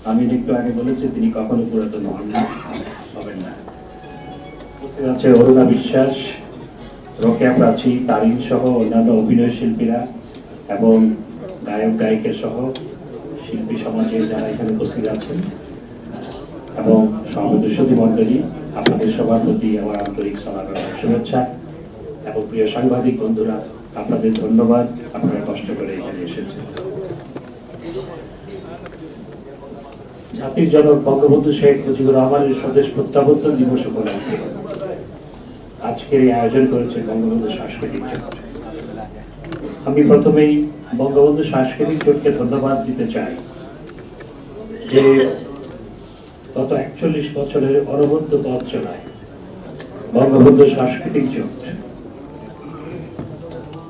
আমি একটু আগে বলেছি তিনি কখনো পুরাতন হন না, হবেন না। আছে অরুণা বিশ্বাস, রোকেয়া প্রাচী, তারিন সহ অন্যান্য অভিনয় শিল্পীরা এবং গায়ক গায়িকা সহ শিল্পী সমাজের যারা এখানে উপস্থিত আছেন এবং সমাবেশী মণ্ডলী, আপনাদের সবার প্রতি আমার আন্তরিক সালাম এবং শুভেচ্ছা। এবং প্রিয় সাংবাদিক বন্ধুরা, আপনাদের ধন্যবাদ, আপনারা কষ্ট করে এখানে এসেছেন। জাতির জনক বঙ্গবন্ধু শেখ মুজিবুর রহমানের স্বদেশ প্রত্যাবর্তন দিবস উপলক্ষে আজকের এই আয়োজন করেছে বঙ্গবন্ধু সাংস্কৃতিক জোট। আমি প্রথমেই বঙ্গবন্ধু সাংস্কৃতিক জোটকে ধন্যবাদ দিতে চাই যে গত 41 বছরের অনবদ্য পথ চলায় বঙ্গবন্ধু সাংস্কৃতিক জোট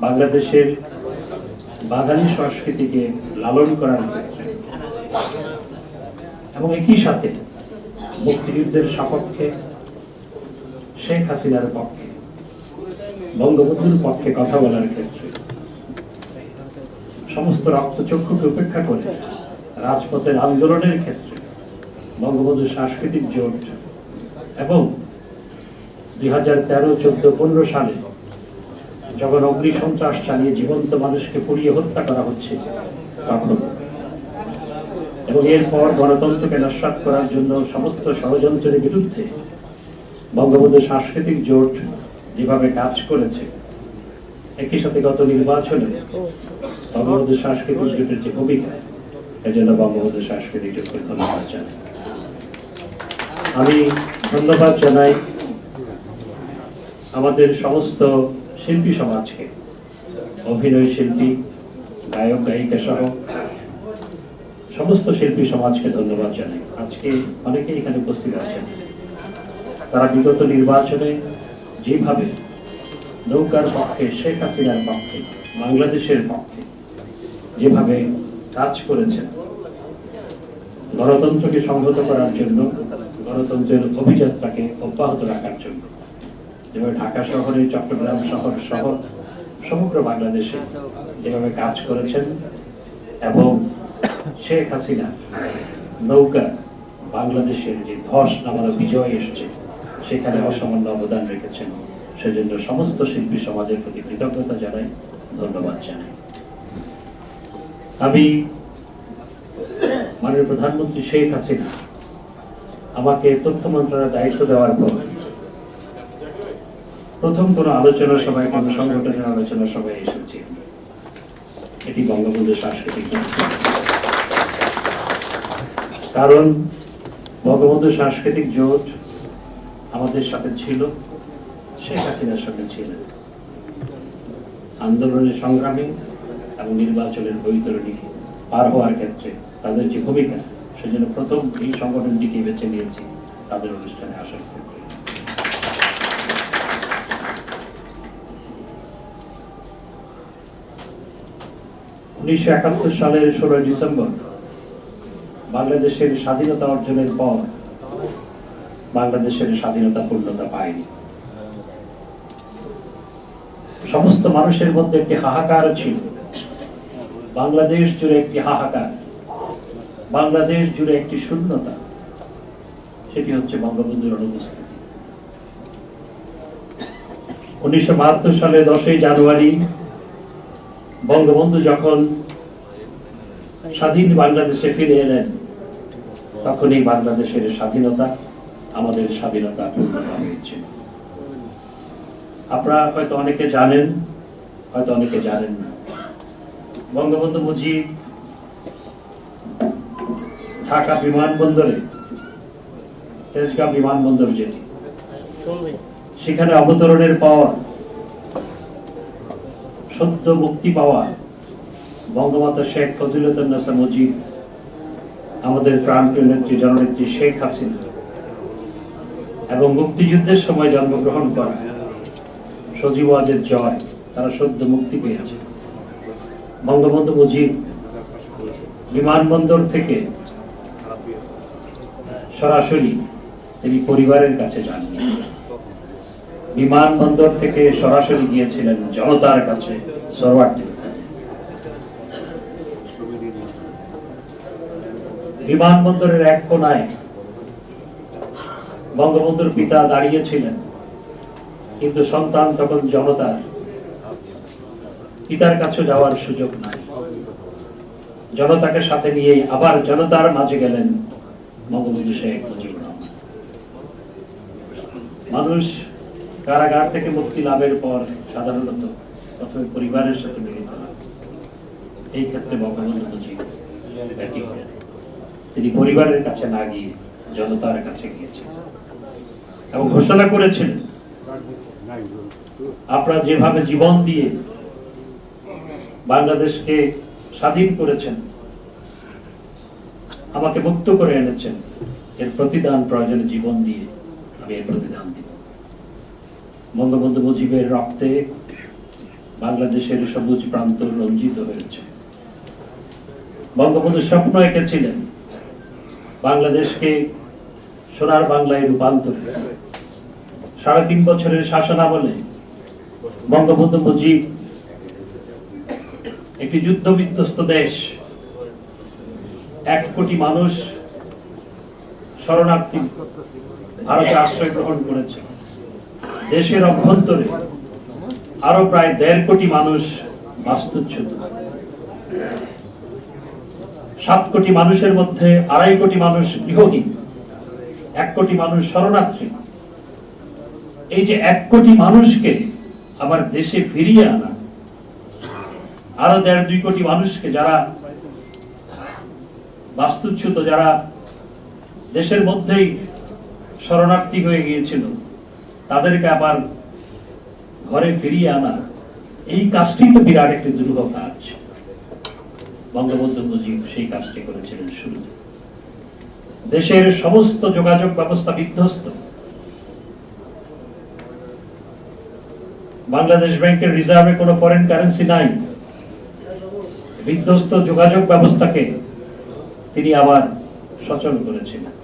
বাংলাদেশের বাঙালি সংস্কৃতিকে লালন করার ক্ষেত্রে এবং একই সাথে মুক্তিযুদ্ধের সপক্ষে, শেখ হাসিনার পক্ষে, বঙ্গবন্ধুর পক্ষে কথা বলার ক্ষেত্রে সমস্ত রক্তচক্ষুকে উপেক্ষা করে রাজপথের আন্দোলনের ক্ষেত্রে বঙ্গবন্ধু সাংস্কৃতিক জোট এবং 2013, 14, 15 সালে যখন অগ্নি সন্ত্রাস চালিয়ে জীবন্ত মানুষকে পুড়িয়ে হত্যা করা হচ্ছে তখন, এবং এরপর গণতন্ত্রকে নস্যাৎ করার জন্য সমস্ত ষড়যন্ত্রের বিরুদ্ধে বঙ্গবন্ধু সাংস্কৃতিক জোট যেভাবে কাজ করেছে, একই সাথে গত নির্বাচনে বঙ্গবন্ধু সাংস্কৃতিক জোটের যে ভূমিকা, এজন্য বঙ্গবন্ধু সাংস্কৃতিক জোটকে ধন্যবাদ জানাই। আমি ধন্যবাদ জানাই আমাদের সমস্ত শিল্পী সমাজকে, অভিনয় শিল্পী, গায়ক গায়িকা সহ সমস্ত শিল্পী সমাজকে ধন্যবাদ জানাই। আজকে অনেকেই এখানে উপস্থিত আছেন, তারা বিগত নির্বাচনে যেভাবে নৌকার পক্ষে, শেখ হাসিনার পক্ষে, বাংলাদেশের পক্ষে যেভাবে কাজ করেছেন, গণতন্ত্রকে সংহত করার জন্য, গণতন্ত্রের অভিযাত্রাকে অব্যাহত রাখার জন্য, যেভাবে ঢাকা শহরে, চট্টগ্রাম শহর সহ সমগ্র বাংলাদেশে যেভাবে কাজ করেছেন এবং শেখ হাসিনা নৌকা বাংলাদেশের যে ধস নামানো বিজয় এসেছে সেখানে অসামান্য অবদান রেখেছেন, সেজন্য সমস্ত শিল্পী সমাজের প্রতি কৃতজ্ঞতা জানাই, ধন্যবাদ জানাই। আমি মাননীয় প্রধানমন্ত্রী শেখ হাসিনা আমাকে তথ্য মন্ত্রণালয়ের দায়িত্ব দেওয়ার পর প্রথম কোন আলোচনা সভায়, কোন সংগঠনের আলোচনা সভায় এসেছি, এটি বঙ্গবন্ধু সাংস্কৃতিক জোট। কারণ বঙ্গবন্ধু সাংস্কৃতিক জোট আমাদের সাথে ছিল, শেখ হাসিনার সাথে ছিল আন্দোলনের সংগ্রামে এবং নির্বাচনের বৈতরণী পার হওয়ার ক্ষেত্রে তাদের যে ভূমিকা, সেজন্য প্রথম এই সংগঠনটিকে বেছে নিয়েছি তাদের অনুষ্ঠানে আসার ক্ষেত্রে। 1971 সালের 16 ডিসেম্বর বাংলাদেশের স্বাধীনতা অর্জনের পর বাংলাদেশের স্বাধীনতা পূর্ণতা পায়নি। সমস্ত মানুষের মধ্যে একটি হাহাকার ছিল, বাংলাদেশ জুড়ে একটি হাহাকার, বাংলাদেশ জুড়ে একটি শূন্যতা, সেটি হচ্ছে বঙ্গবন্ধুর অনুপস্থিতি। 1972 সালে 10ই জানুয়ারি বঙ্গবন্ধু যখন স্বাধীন বাংলাদেশে ফিরে এলেন, তখনই বাংলাদেশের স্বাধীনতা, আমাদের স্বাধীনতা পূর্ণতা হয়েছে। আপনারা হয়তো অনেকে জানেন, হয়তো অনেকে জানেন না, বঙ্গবন্ধু মুজিব ঢাকা বিমানবন্দরে, তেজগাঁও বিমানবন্দর যেটি, সেখানে অবতরণের পর সদ্য মুক্তি পাওয়া বঙ্গমাতা শেখ ফজিলাতুন্নেসা মুজিব, আমাদের প্রাণপ্রিয় নেত্রী জননেত্রী শেখ হাসিনা এবং মুক্তিযুদ্ধের সময় জন্মগ্রহণ করা সজীবদের জয়, তারা সদ্য মুক্তি পেয়েছে। বঙ্গবন্ধু মুজিব বিমানবন্দর থেকে সরাসরি তিনি পরিবারের কাছে যাননি, বিমানবন্দর থেকে সরাসরি গিয়েছিলেন জনতার কাছে সরওয়ার দিতে। বিমানবন্দরের এক কোনায় বঙ্গবন্ধুর পিতা দাঁড়িয়েছিলেন, কিন্তু সন্তান তখন জনতার, পিতার কাছে যাওয়ার সুযোগ নাই। জনতাকে সাথে নিয়ে আবার জনতার মাঝে গেলেন বঙ্গবন্ধু শেখ মুজিবুর রহমান। মানুষ কারাগার থেকে মুক্তি লাভের পর সাধারণত প্রথমে পরিবারের সাথে মিলিত হয়। এই ক্ষেত্রে বঙ্গবন্ধু মুজিব ব্যতীত হন। তিনি পরিবারের কাছে না গিয়ে জনতার কাছে গিয়েছেন এবং ঘোষণা করেছিলেন, আপনারা যেভাবে জীবন দিয়ে বাংলাদেশকে স্বাধীন করেছেন, আমাকে মুক্ত করে এনেছেন, এর প্রতিদান প্রয়োজনে জীবন দিয়ে আমি এর প্রতিদান দিব। বঙ্গবন্ধু মুজিবের রক্তে বাংলাদেশের সবুজ প্রান্ত রঞ্জিত হয়েছে। বঙ্গবন্ধু স্বপ্ন এঁকেছিলেন বাংলাদেশকে সোনার বাংলায় রূপান্তর। ৩.৫ বছরের শাসনামলে বঙ্গবন্ধু মুজিব একটি যুদ্ধ বিধ্বস্ত দেশ, ১ কোটি মানুষ শরণার্থী ভারতে আশ্রয় গ্রহণ করেছে। দেশের অভ্যন্তরে আরো প্রায় ১.৫ কোটি মানুষ বাস্তুচ্যুত। ৭ কোটি মানুষের মধ্যে ২.৫ কোটি মানুষ গৃহহীন, ১ কোটি মানুষ শরণার্থী। এই যে ১ কোটি মানুষকে আবার দেশে ফিরিয়ে আনা, আরো ১.৫-২ কোটি মানুষকে যারা বাস্তুচ্যুত, যারা দেশের মধ্যেই শরণার্থী হয়ে গিয়েছিল, তাদেরকে আবার ঘরে ফিরিয়ে আনা, এই কাজটি তো বিরাট একটি দুরূহ কাজ। বঙ্গবন্ধু মুজিব সেই কাজটি করেছিলেন শুরুতে। দেশের সমস্ত যোগাযোগ ব্যবস্থা বিধ্বস্ত। বাংলাদেশ ব্যাংকের রিজার্ভে কোনো ফরেন কারেন্সি নাই। বিধ্বস্ত যোগাযোগ ব্যবস্থাকে তিনি আবার সচল করেছিলেন।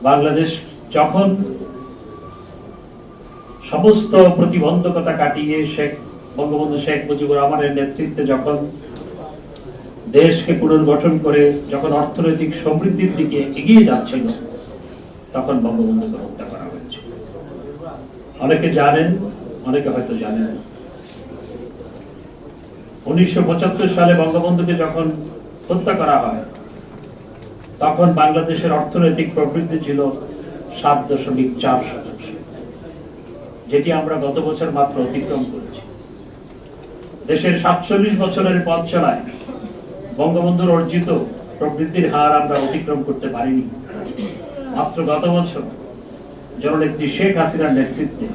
বাংলাদেশ যখন সমস্ত প্রতিবন্ধকতা কাটিয়ে বঙ্গবন্ধু শেখ মুজিবুর রহমানের নেতৃত্বে যখন দেশকে পুনর্গঠন করে যখন অর্থনৈতিক সমৃদ্ধির দিকে এগিয়ে যাচ্ছিল, তখন বঙ্গবন্ধুকে হত্যা করা হয়েছে। অনেকে জানেন, অনেকে হয়তো জানেন না। ১৯৭৫ সালে বঙ্গবন্ধুকে যখন হত্যা করা হয়, তখন বাংলাদেশের অর্থনৈতিক প্রবৃদ্ধি ছিল ৭.৪%, যেটি আমরা গত বছর মাত্র অতিক্রম করেছি। দেশের ৪৭ বছরের পথ চলায় বঙ্গবন্ধুর অর্জিত প্রবৃদ্ধির হার আমরা অতিক্রম করতে পারিনি। মাত্র গত বছর জননেত্রী শেখ হাসিনার নেতৃত্বে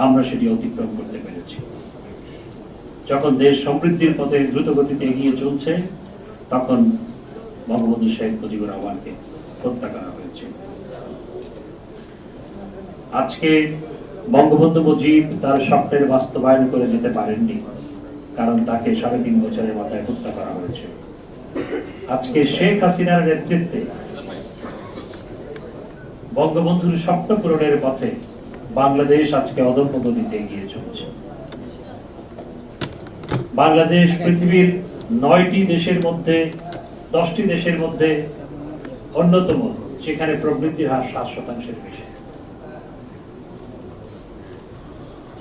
আমরা সেটি অতিক্রম করতে পেরেছি। যখন দেশ সমৃদ্ধির পথে দ্রুত গতিতে এগিয়ে চলছে, তখন বঙ্গবন্ধু শেখ মুজিবুর রহমানকে হত্যা করা হয়েছে। আজকে বঙ্গবন্ধু মুজিব তার স্বপ্নের বাস্তবায়ন করে যেতে পারেননি, কারণ তাকে ৩.৫ বছরের মাথায় হত্যা করা হয়েছে। আজকে শেখ হাসিনার নেতৃত্বে বঙ্গবন্ধুর স্বপ্ন পূরণের পথে বাংলাদেশ আজকে অদম্য গতিতে এগিয়ে চলছে। বাংলাদেশ পৃথিবীর ৯টি দেশের মধ্যে 10টি দেশের মধ্যে অন্যতম, যেখানে প্রবৃদ্ধির হার ৭% বেশি।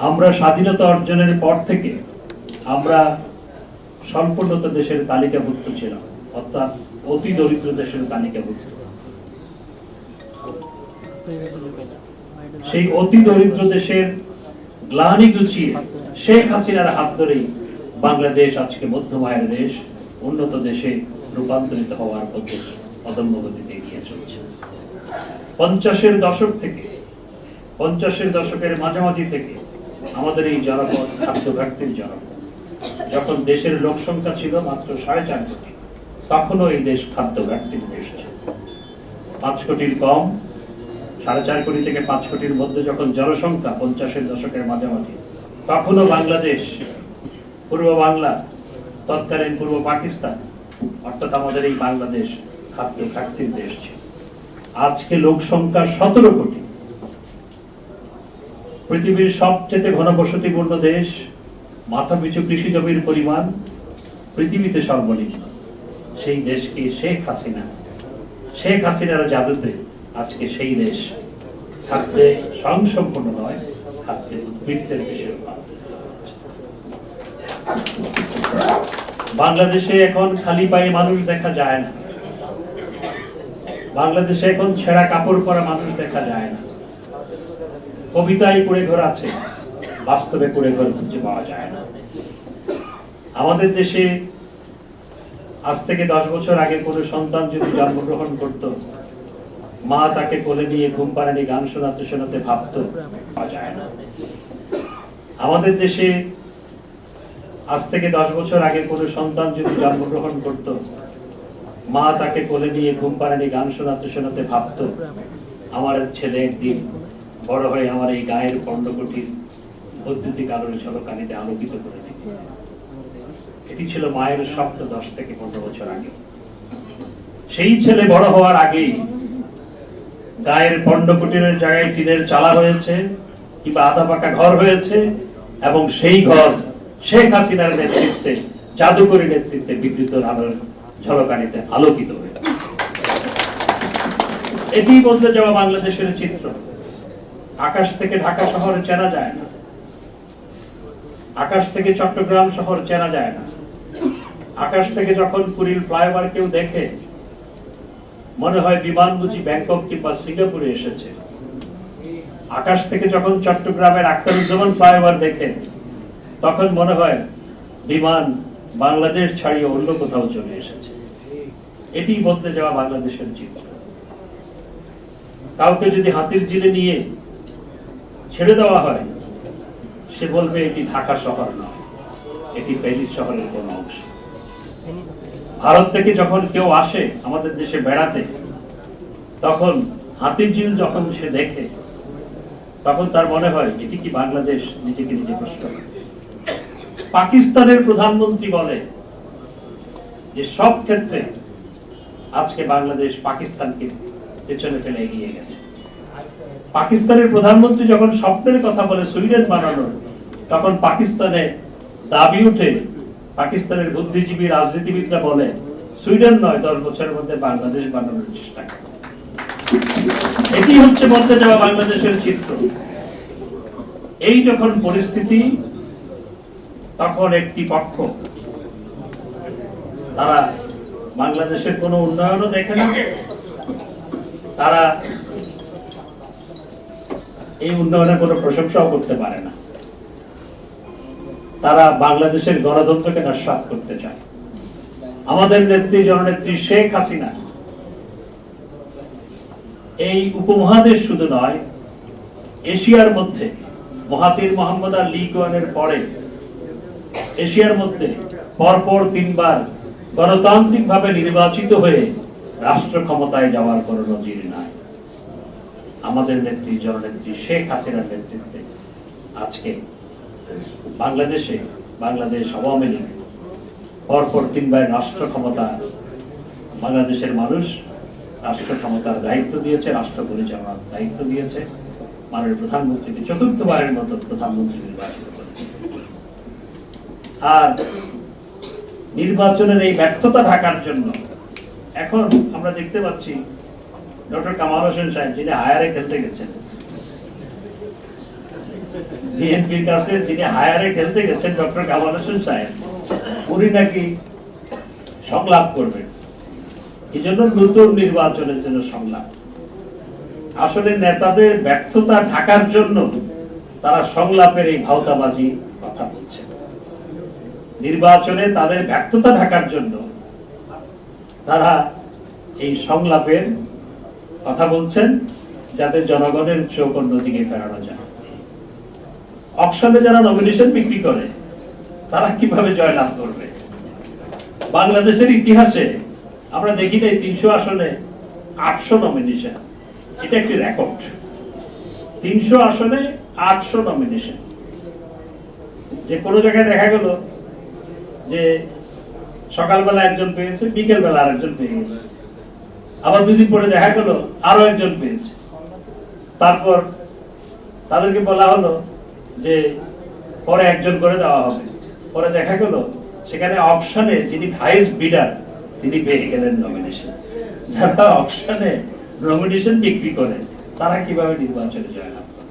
আমরা স্বাধীনতা অর্জনের পর থেকে আমরা স্বল্পোন্নত দেশের তালিকাভুক্ত ছিলাম, অর্থাৎ অতি দরিদ্র দেশের তালিকাভুক্ত। সেই অতি দরিদ্র দেশের গ্লানি ঘুচিয়ে শেখ হাসিনার হাত ধরেই বাংলাদেশ আজকে মধ্যম আয়ের দেশ, উন্নত দেশে রূপান্তরিত হওয়ার পথে অদম্য গতিতে এগিয়ে চলছে। 50-এর দশক থেকে, 50-এর দশকের মাঝামাঝি থেকে আমাদের এই জনপদ খাদ্য ঘাটতির জনপদ। যখন দেশের লোক সংখ্যা ছিল মাত্র 4.5 কোটি, তখনও এই দেশ খাদ্য ঘাটতির দেশ ছিল। 5 কোটির কম, 4.5 কোটি থেকে 5 কোটির মধ্যে যখন জনসংখ্যা 50-এর দশকের মাঝামাঝি, তখনও বাংলাদেশ, পূর্ব বাংলা, তৎকালীন পূর্ব পাকিস্তান, অর্থাৎ আমাদের এই বাংলাদেশ খাদ্য ঘাটতির দেশ ছিল। আজকে লোক সংখ্যা 17 কোটি, পৃথিবীর সবচেয়ে ঘনবসতিপূর্ণ দেশ, মাথাপিছু কৃষি জমির পরিমাণ পৃথিবীতে সর্বনিম্ন। সেই দেশকে শেখ হাসিনা শেখ হাসিনার জাদুতে আজকে সেই দেশ খাদ্যে স্বয়ংসম্পূর্ণ নয়, খাদ্যে উদ্বৃত্তের দেশের বাংলাদেশে এখন খালি পায়ে মানুষ দেখা যায় না। বাংলাদেশে এখন ছেঁড়া কাপড় পরা মানুষ দেখা যায় না। কবিতায় কুড়ে ঘর আছে, বাস্তবে কুড়ে ঘর খুঁজে পাওয়া যায় না। আমাদের দেশে আজ থেকে 10 বছর আগে কোনো সন্তান যদি জন্মগ্রহণ করত, মা তাকে কোলে নিয়ে ঘুম পাড়ানি গান শোনাতে শোনাতে ভাবত, পাওয়া যায় না। আমাদের দেশে আজ থেকে 10 বছর আগে কোনো সন্তান যদি জন্মগ্রহণ করত, মা তাকে কোলে নিয়ে ঘুম পাড়ানি গান শোনাতে শোনাতে ভাবত, আমার ছেলে একদিন বড় হয়ে আমার এই গায়ের পর্ণকুটির বৈদ্যুতিক আলোর ঝলকানিতে আলোকিত করে দিবে। এটি ছিল মায়ের স্বপ্ন 10 থেকে 15 বছর আগে। সেই ছেলে বড় হওয়ার আগেই গায়ের পর্ণকুটিরের জায়গায় টিনের চালা হয়েছে কিংবা আধা পাকা ঘর হয়েছে, এবং সেই ঘর শেখ হাসিনার নেতৃত্বে, জাদুকরী নেতৃত্বে বিদ্যুতের আলোর ঝলকানিতে আলোকিত হয়েছে। এটি বলতে যাওয়া বাংলাদেশের চিত্র। আকাশ থেকে ঢাকা শহর চেনা যায় না, আকাশ থেকে চট্টগ্রাম শহর চেনা যায় না। আকাশ থেকে যখন কুড়িল ফ্লাইওভার কেউ দেখে, মনে হয় বিমান বুঝি ব্যাংকক কিংবা সিঙ্গাপুরে এসেছে। আকাশ থেকে যখন চট্টগ্রামের আখতারুজ্জামান ফ্লাইওভার দেখে, তখন মনে হয় বিমান বাংলাদেশ ছাড়িয়ে অন্য কোথাও চলে এসেছে। এটি বলতে যাওয়া বাংলাদেশের চিত্র। কাউকে যদি হাতির জিলে নিয়ে ছেড়ে দেওয়া হয়, সে বলবে এটি ঢাকা শহর নয়, এটি প্যারিস শহরের কোন অংশ। ভারত থেকে যখন কেউ আসে আমাদের দেশে বেড়াতে, তখন হাতির ঝিল যখন সে দেখে, তখন তার মনে হয় এটি কি বাংলাদেশ, নিজেকে নিজে প্রশ্ন। পাকিস্তানের প্রধানমন্ত্রী বলে যে সব ক্ষেত্রে আজকে বাংলাদেশ পাকিস্তানকে পেছনে ফেলে এগিয়ে গেছে। পাকিস্তানের প্রধানমন্ত্রী যখন স্বপ্নের কথা বলে সুইডেন বানানোর, তখন পাকিস্তানে দাবি উঠে, পাকিস্তানের বুদ্ধিজীবী রাজনীতিবিদরা বলে সুইডেন নয়, 10 বছরের মধ্যে বাংলাদেশ বানানোর চেষ্টা করে। এটি হচ্ছে বলতে যাওয়া বাংলাদেশের চিত্র। এই যখন পরিস্থিতি, তখন একটি পক্ষ, তারা বাংলাদেশের কোনো উন্নয়নও দেখে না, তারা এই উন্নয়নের কোনো প্রশংসাও করতে পারে না। তারা বাংলাদেশের গণতন্ত্রকে নস্যাৎ করতে চায়। আমাদের নেত্রী, জননেত্রী শেখ হাসিনা এই উপমহাদেশ শুধু নয়, এশিয়ার মধ্যে মহাতির মোহাম্মদ আর লি কুয়ানের পরে এশিয়ার মধ্যে পরপর 3 বার গণতান্ত্রিক ভাবে নির্বাচিত হয়ে রাষ্ট্র ক্ষমতায় যাওয়ার কোন নজির নাই। আমাদের নেত্রী, জননেত্রী শেখ হাসিনার নেতৃত্বে আজকে বাংলাদেশে বাংলাদেশ আওয়ামী লীগ পরপর 3 বার রাষ্ট্র ক্ষমতা, বাংলাদেশের মানুষ রাষ্ট্র ক্ষমতার দায়িত্ব দিয়েছে, রাষ্ট্র পরিচালনার দায়িত্ব দিয়েছে, মাননীয় প্রধানমন্ত্রীকে 4র্থবারের মতো প্রধানমন্ত্রী নির্বাচিত করেছে। আর নির্বাচনের এই ব্যর্থতা ঢাকার জন্য এখন আমরা দেখতে পাচ্ছি ডক্টর কামাল হোসেন সাহেব, যিনি হায়ারে খেলতে গেছেন, বিএনপির কাছে যিনি হায়ারে খেলতে গেছেন, ডক্টর কামাল হোসেন সাহেব, উনি নাকি সংলাপ করবেন। এই জন্য নতুন নির্বাচনের জন্য সংলাপ। আসলে নেতাদের ব্যর্থতা ঢাকার জন্য তারা সংলাপের এই ভাওতাবাজি কথা বলছে। নির্বাচনে তাদের ব্যর্থতা ঢাকার জন্য তারা এই সংলাপের কথা বলছেন, যাতে জনগণের চোখ অন্যদিকে ফেরানো যায়। অকশনে যারা নমিনেশন বিক্রি করে, তারা কিভাবে জয়লাভ করবে? বাংলাদেশের ইতিহাসে আমরা দেখি নাই 300 আসনে 800 নমিনেশন। এটা একটি রেকর্ড। 300 আসনে 800 নমিনেশন। যে কোনো জায়গায় দেখা গেল যে সকালবেলা একজন পেয়েছে, বিকেল বেলা আরেকজন পেয়ে গেছে, আবার 2 দিন পরে দেখা গেল আরো একজন পেয়েছে। তারপর তাদেরকে বলা হলো যে পরে একজন করে দেওয়া হবে। পরে দেখা গেল সেখানে অপশনে যিনি ভাইস বিডার, তিনি পেয়ে গেলেন নমিনেশন। যারা অকশনে নমিনেশন বিক্রি করে তারা কিভাবে নির্বাচনে জয়লাভ করে?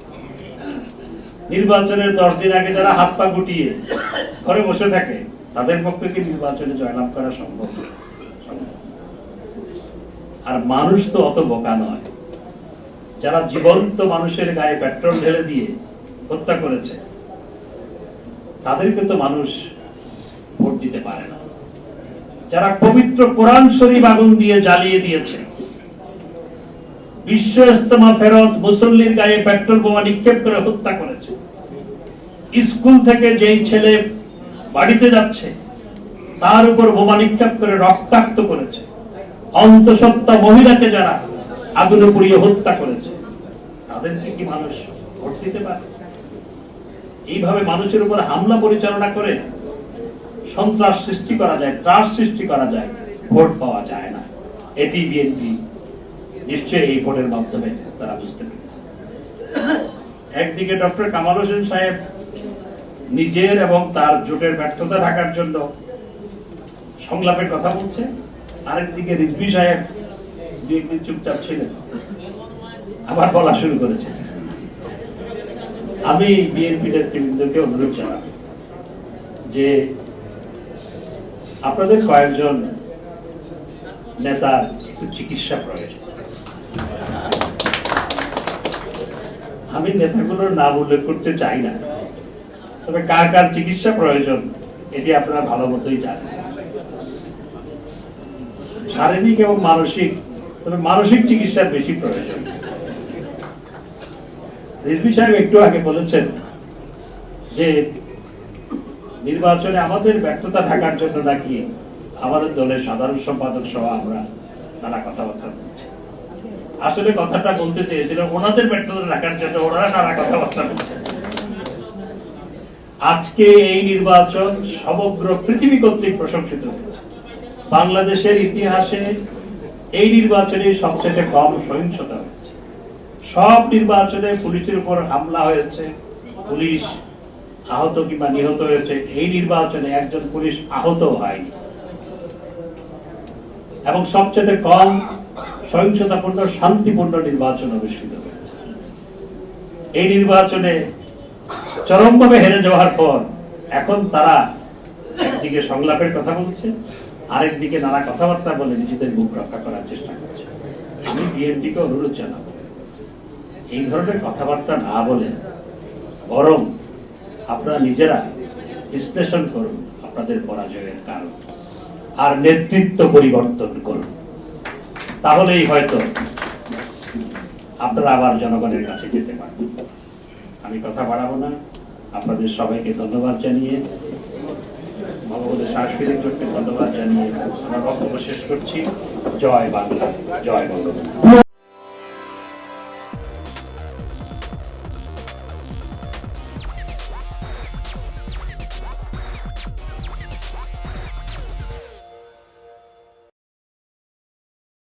নির্বাচনের 10 দিন আগে যারা হাত পা গুটিয়ে ঘরে বসে থাকে তাদের পক্ষে কি নির্বাচনে জয়লাভ করা সম্ভব? আর মানুষ তো অত বোকা নয়। যারা জীবন্ত মানুষের গায়ে পেট্রোল ঢেলে দিয়ে হত্যা করেছে তাদেরকে তো মানুষ ভোট দিতে পারে না। যারা পবিত্র কোরআন শরীফ আগুন দিয়ে জ্বালিয়ে দিয়েছে, বিশ্ব ইজতেমা ফেরত মুসল্লির গায়ে পেট্রোল বোমা নিক্ষেপ করে হত্যা করেছে, স্কুল থেকে যেই ছেলে বাড়িতে যাচ্ছে তার উপর বোমা নিক্ষেপ করে রক্তাক্ত করেছে, অন্তঃসত্ত্বা মহিলাকে যারা আগুনে পুড়িয়ে হত্যা করেছে তাদেরকে কি মানুষ ভোট দিতে পারে? এইভাবে মানুষের উপর হামলা পরিচালনা করে সন্ত্রাস সৃষ্টি করা যায়, ত্রাস সৃষ্টি করা যায়, ভোট পাওয়া যায় না। এটি বিএনপি নিশ্চয়ই এই ভোটের মাধ্যমে তারা বুঝতে পেরেছে। একদিকে ডক্টর কামাল হোসেন সাহেব নিজের এবং তার জোটের ব্যর্থতা ঢাকার জন্য সংলাপের কথা বলছে, আরেকদিকে রিজভী সাহেব বিএনপি চুপচাপ ছিলেন, আবার বলা শুরু করেছে। আমি বিএনপি নেতৃবৃন্দকে অনুরোধ জানাবো যে আপনাদের কয়েকজন নেতার একটু চিকিৎসা প্রয়োজন। আমি নেতাগুলোর নাম উল্লেখ করতে চাই না, তবে কার কার চিকিৎসা প্রয়োজন এটি আপনারা ভালো মতোই জানেন। শারীরিক এবং মানসিক, তবে মানসিক চিকিৎসার বেশি প্রয়োজন। রিজভী সাহেব একটু আগে বলেছেন যে নির্বাচনে আমাদের ব্যর্থতা ঢাকার জন্য নাকি আমাদের দলের সাধারণ সম্পাদক সহ আমরা নানা কথাবার্তা বলছি। আসলে কথাটা বলতে চেয়েছিলাম ওনাদের ব্যর্থতা ঢাকার জন্য ওনারা নানা কথাবার্তা বলছেন। আজকে এই নির্বাচন সমগ্র পৃথিবী কর্তৃক প্রশংসিত হয়েছে। বাংলাদেশের ইতিহাসে এই নির্বাচনে সবচেয়ে কম সহিংসতা হয়েছে। সব নির্বাচনে পুলিশের উপর হামলা হয়েছে, পুলিশ আহত কিংবা নিহত হয়েছে। এই নির্বাচনে একজন পুলিশ আহত হয়নি এবং সবচেয়ে কম সহিংসতাপূর্ণ শান্তিপূর্ণ নির্বাচন অনুষ্ঠিত হয়েছে। এই নির্বাচনে চরমভাবে হেরে যাওয়ার পর এখন তারা একদিকে সংলাপের কথা বলছে, আরেকদিকে নানা কথাবার্তা বলে নিজেদের মুখ রক্ষা করার চেষ্টা করছে। আমি বিএনপিকে অনুরোধ জানাবো এই ধরনের কথাবার্তা না বলে বরং আপনারা নিজেরা বিশ্লেষণ করুন আপনাদের পরাজয়ের কারণ, আর নেতৃত্ব পরিবর্তন করুন। তাহলেই হয়তো আপনারা আবার জনগণের কাছে যেতে পারবেন। আমি কথা বাড়াবো না, আপনাদের সবাইকে ধন্যবাদ জানিয়ে, ভগবতের সাংস্কৃতিক জোটকে ধন্যবাদ জানিয়ে আমার বক্তব্য শেষ করছি। জয় বাংলা, জয় বঙ্গবন্ধু।